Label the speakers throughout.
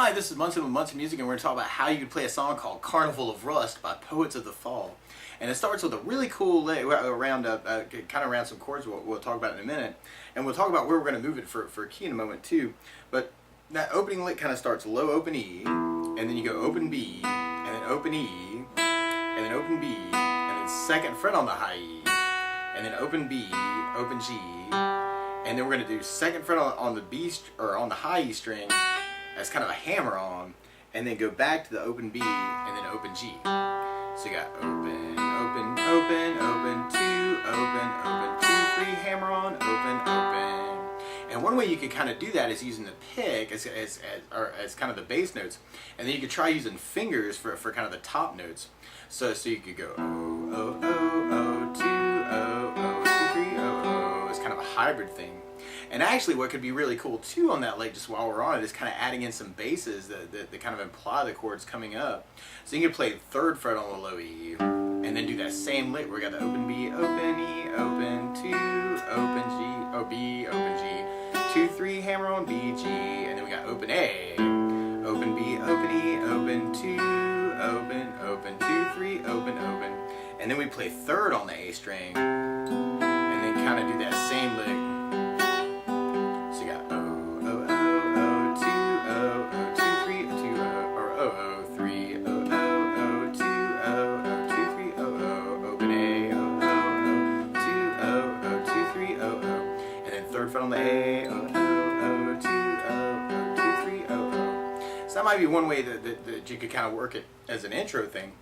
Speaker 1: Hi, this is Munson with Munson Music, and we're going to talk about how you can play a song called Carnival of Rust by Poets of the Fall. And it starts with a really cool lick around some chords we'll talk about in a minute. And we'll talk about where we're going to move it for key in a moment too. But that opening lick kind of starts low open E, and then you go open B, and then open E, and then open B, and then second fret on the high E, and then open B, open G, and then we're going to do second fret on the B or on the high E string as kind of a hammer on, and then go back to the open B and then open G. So you got open, open, open, open, two, open, two, three, hammer on, open, open. And one way you could kind of do that is using the pick as kind of the bass notes, and then you could try using fingers for kind of the top notes. So you could go oh, oh, oh, oh, two, oh, oh, two, three, oh, oh. It's kind of a hybrid thing. And actually what could be really cool too on that lick, just while we're on it, is kind of adding in some basses that kind of imply the chords coming up. So you can play third fret on the low E, and then do that same lick where we got the open B, open E, open two, open G, oh B, open G, two, three, hammer on B, G, and then we got open A, open B, open E, open two, open, two, three, open, and then we play third on the A string, and then kind of do that same lick. On the A, oh, oh, two, oh, two, three, oh. So that might be one way that you could kind of work it as an intro thing.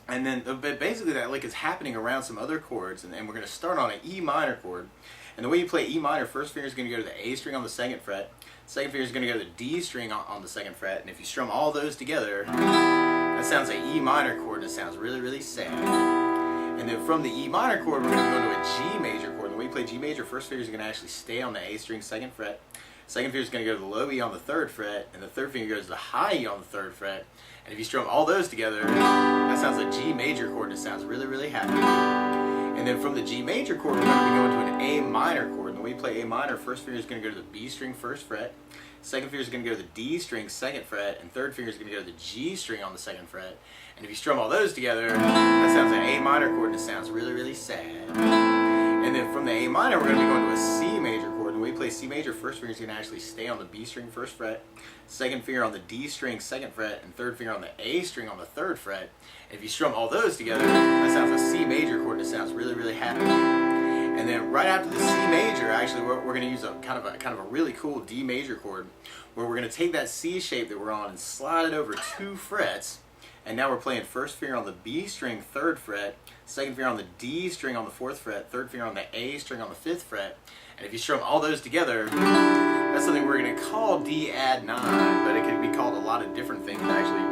Speaker 1: And then but basically that lick is happening around some other chords, and we're going to start on an E minor chord. And the way you play E minor, first finger is going to go to the A string on the second fret, second finger is going to go to the D string on the second fret, and if you strum all those together, that sounds like E minor chord, and it sounds really, really sad. And then from the E minor chord, we're going to go to a G major chord. And the way you play G major, first finger is going to actually stay on the A string, second fret. Second finger is going to go to the low E on the third fret, and the third finger goes to the high E on the third fret. And if you strum all those together, that sounds like G major chord, and it sounds really, really happy. And then from the G major chord, we're going to be going to an A minor chord. And the way you play A minor, first finger is going to go to the B string, first fret. Second finger is going to go to the D string, second fret, and third finger is going to go to the G string on the second fret. And if you strum all those together, that sounds like an A minor chord, and it sounds really, really sad. And then from the A minor, we're going to be going to a C major chord. And when we play C major, first finger is going to actually stay on the B string, first fret, second finger on the D string, second fret, and third finger on the A string on the third fret. And if you strum all those together, that sounds like a C major chord, and it sounds really, really happy. And then right after the C major, actually, we're going to use a kind of a really cool D major chord, where we're going to take that C shape that we're on and slide it over 2 frets. And now we're playing first finger on the B string, third fret, second finger on the D string on the fourth fret, third finger on the A string on the fifth fret. And if you strum all those together, that's something we're going to call D add 9, but it can be called a lot of different things actually.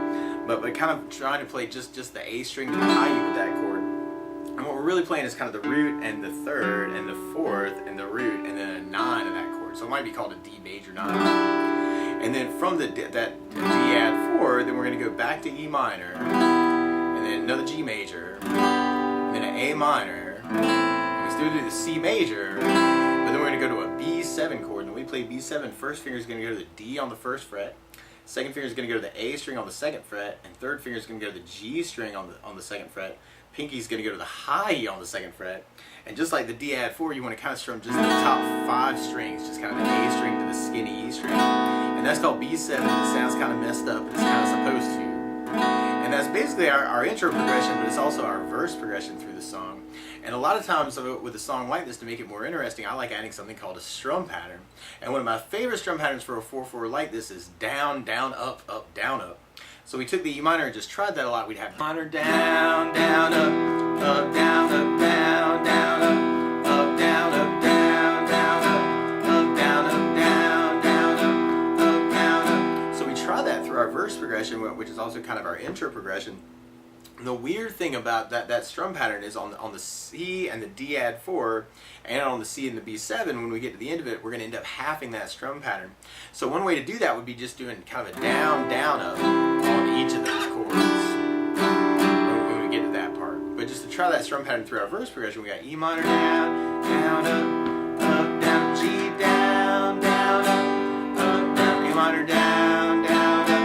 Speaker 1: But kind of trying to play just the A string to the high E with that chord. And what we're really playing is kind of the root and the third and the fourth and the root and then a 9 in that chord. So it might be called a D major 9. And then from that D add 4, then we're going to go back to E minor, and then another G major, and then an A minor, and we still do the C major, but then we're going to go to a B7 chord. And when we play B7, first finger is going to go to the D on the first fret, second finger is going to go to the A string on the second fret, and third finger is going to go to the G string on the second fret. Pinky is going to go to the high E on the second fret. And just like the D add 4, you want to kind of strum just the top 5 strings, just kind of the A string to the skinny E string. And that's called B7. It sounds kind of messed up, but it's kind of supposed to. And that's basically our intro progression, but it's also our verse progression through the song. And a lot of times with a song like this, to make it more interesting, I like adding something called a strum pattern. And one of my favorite strum patterns for a 4/4 like this is down, down, up, up, down, up. So we took the E minor and just tried that a lot. We'd have minor down, down, up, down, up, down, down, up, down, up, down, down, up, down, up, down, down, up, down, up. So we try that through our verse progression, which is also kind of our intro progression. The weird thing about that strum pattern is on the C and the D add 4 and on the C and the B7, when we get to the end of it, we're going to end up halving that strum pattern. So one way to do that would be just doing kind of a down, down, up on each of those chords when we get to that part. But just to try that strum pattern through our verse progression, we got E minor down, down, up, down, G down, down, up, down, A minor down, down, up.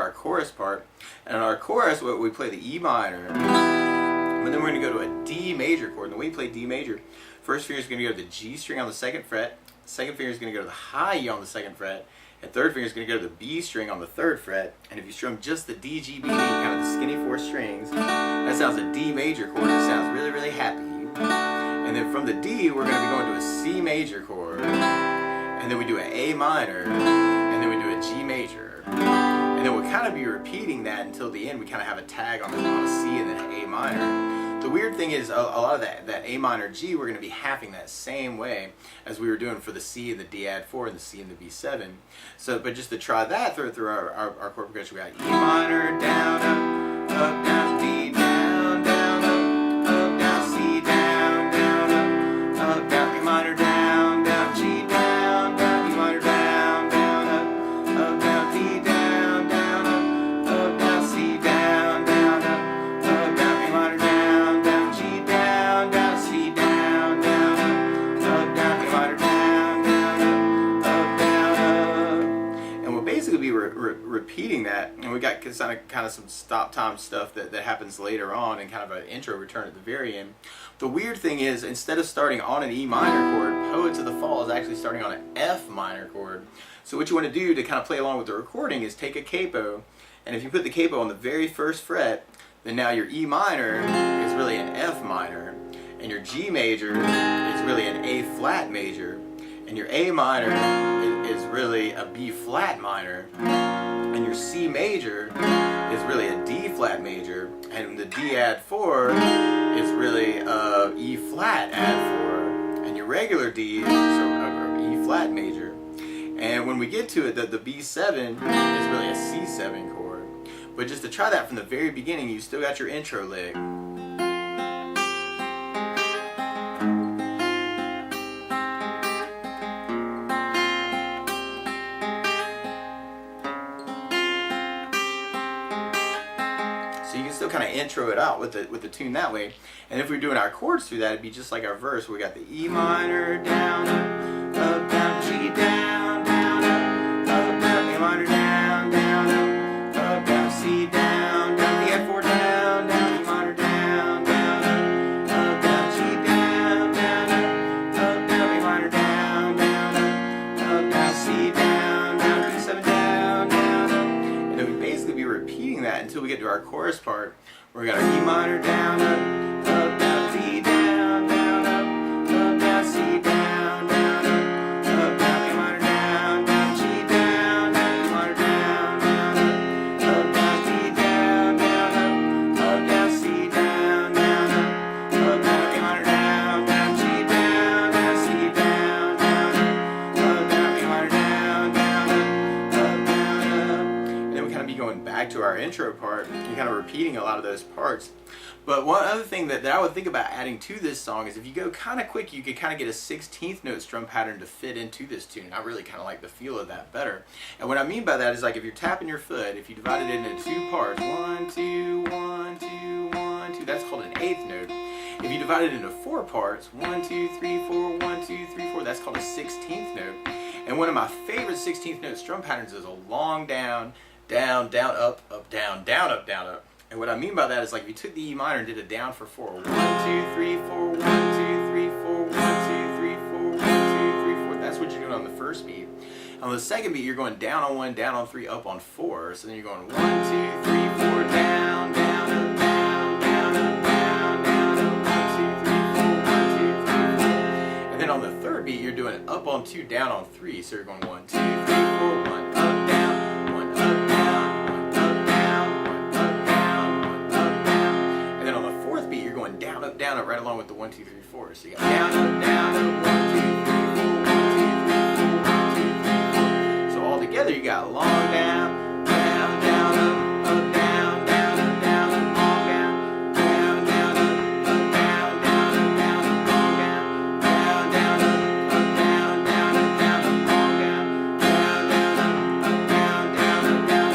Speaker 1: our chorus part. And in our chorus, we play the E minor, but then we're going to go to a D major chord. And the way you play D major, first finger is going to go to the G string on the 2nd fret, second finger is going to go to the high E on the 2nd fret, and third finger is going to go to the B string on the 3rd fret. And if you strum just the D, G, B, D, kind of the skinny 4 strings, that sounds a D major chord. It sounds really, really happy. And then from the D, we're going to be going to a C major chord, and then we do an A minor, and then we do a G major. And then we'll kind of be repeating that until the end. We kind of have a tag on a C and then an A minor. The weird thing is a lot of that A minor G, we're going to be halving that same way as we were doing for the C and the D add 4 and the C and the B7. So, but just to try that through our chord progression, we got E minor, down, up, down, D, down, down, up, down, C, down, down, up, down, E minor, down, down, G, down, down, E minor, down, down, up, down, D, down, down, up, down, C, down, down, up, down, E minor, down, down, G, down, down, C, down, down, up, down, E minor, down, down, up, down, up. And we'll basically be repeating that, and we got kind of some stop time stuff that happens later on, and kind of an intro return at the very end. The weird thing is, instead of starting on an E minor chord, Poets of the Fall is actually starting on an F minor chord. So what you want to do to kind of play along with the recording is take a capo, and if you put the capo on the very 1st fret, then now your E minor is really an F minor, and your G major is really an A flat major, and your A minor is really a B flat minor, and your C major is really a D flat major, and the D add 4 is really a E flat add 4, and your regular D is a E flat major. And when we get to it, the B7 is really a C7 chord. But just to try that from the very beginning, you still got your intro lick. Kind of intro it out with the tune that way. And if we're doing our chords through that, it'd be just like our verse. We got the E minor, down, up, down, G, down, down, up, down, A minor, down, down, up, down, C, down, down, D add 4, down, down, E minor, down, down, up, down, G, down, down, up, down, A minor, down, down, up, down, C, down, down, B7, down, down, and then we basically be repeating that until we get to our chorus part. We got our E minor, down, up, down, D, down, up, down, C, down, down, A minor, down, down, G, down, E minor, down, down, D, down, down, C, down, down, A minor, down, G, down, C, down, down, E minor, down, and then we kind of be going back to our intro part and kind of repeating a lot of those parts. But one other thing that I would think about adding to this song is if you go kind of quick, you could kind of get a 16th note strum pattern to fit into this tune. I really kind of like the feel of that better. And what I mean by that is, like, if you're tapping your foot, if you divide it into 2 parts, 1, 2, 1, 2, 1, 2, that's called an 8th note. If you divide it into 4 parts, 1, 2, 3, 4, 1, 2, 3, 4, that's called a 16th note. And one of my favorite 16th note strum patterns is a long down, down, down, up, down, down, up, down, up. And what I mean by that is, like, if you took the E minor and did a down for 4, 1, 2, 3, 4, 1, 2, 3, 4, 1, 2, 3, 4, 1, 2, 3, 4, that's what you're doing on the first beat. On the second beat, you're going down on 1, down on 3, up on 4. So then you're going 1, 2, 3, 4, down, down, up, down, down, up, down, down, up, 1, 2, 3, 4, 1, 2, 3, 4. And then on the third beat, you're doing it up on 2, down on 3. So you're going 1, 2, 3, 4, 1, up, down, 1, up, down, 1, up, down, 1, up, down, 1, up, down. And then on the fourth beat, you're going down, up, right along with the 1, 2, 3, 4. So you got down, up, 1, 2, 3, 4, 1, 2, 3, 4, 1, 2, 3, 4. So all together, you got long down, down, down, up, down, down, up, down, up, long down, down, down, up, down, down, up, down, up, long down, down, down, up, down, down, up, down, up, long down, down, down, up, down, down, up, down.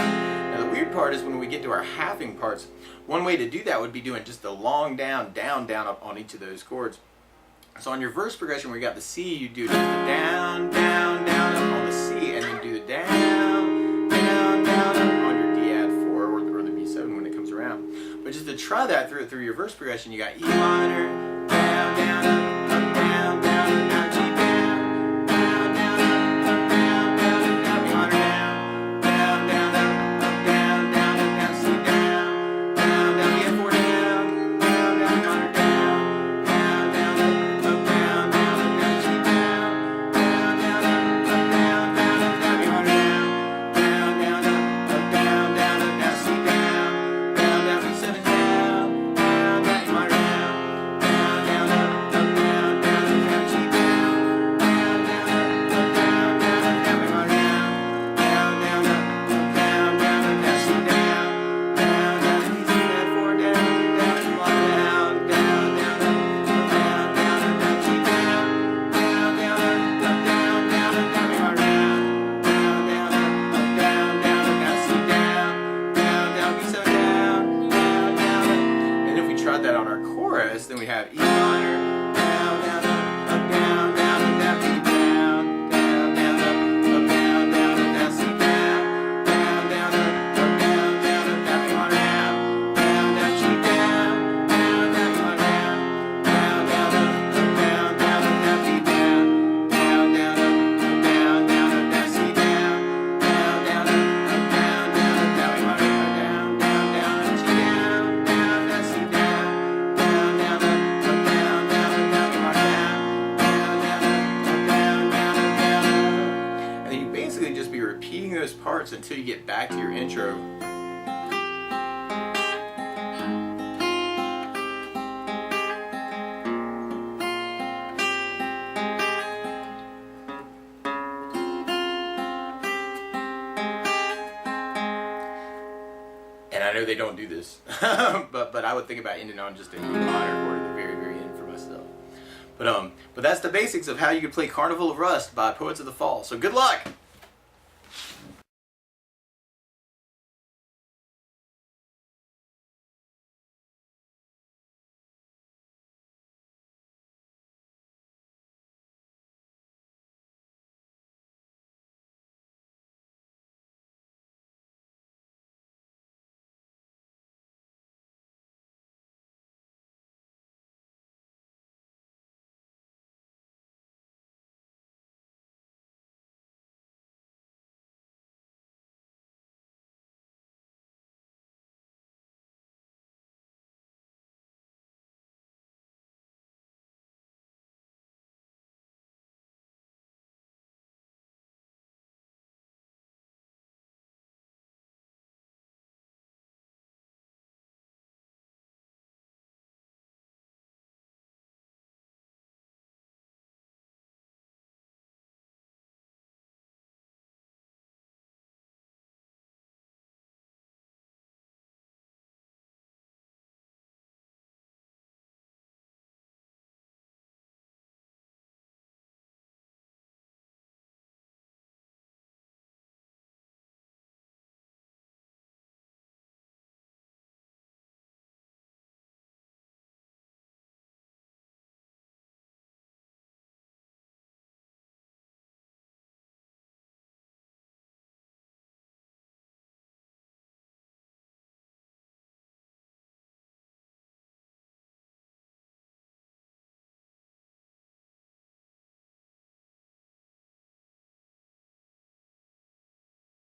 Speaker 1: Now the weird part is when we get to our halving parts, one way to do that would be doing just a long down, down, down, up on each of those chords. So on your verse progression where you got the C, you do just the down, down, down, up on the C, and then do the down, down, down, up on your D add But just to try that through your verse progression, you got E minor, down, down, up, down, down, down, G down, down, down, up, down, down, down, E minor down, down, down, up, down, down, down, C down, down, down, E F4 down, down, down, E minor down, down, down, up, down, down, down, G down, down, down, up, down, down, down, E minor down, down, down, up, down, down, down, C down, down, down, E7 down, down, down, E minor down, down, down, up, down, down, G down, down, down, up, down, down, E minor down, down, down, up, down, down, C down, down, down, E4 down, down, E minor down, down, down, up, down, down, G down, down, down, up, down, down, E minor down, down, down, up, down, C down, down, down, E7 down, down, down. And if we tried that on our chorus, then we have E minor, down, down, up, down, down, down, B down, down, down, up, down, down, C down, down, down, up, down, down, E minor down, down, G down, down, E minor down, down, up, down, B down, down, down, C down, down, down, up, down, E minor down, down, G down, down, C down, down, up, down, E minor down, down. And then you basically just be repeating those parts until you get back to your intro. And I know they don't do this, but I would think about ending on just a E minor chord at the very, very end for myself. But that's the basics of how you can play Carnival of Rust by Poets of the Fall. So good luck!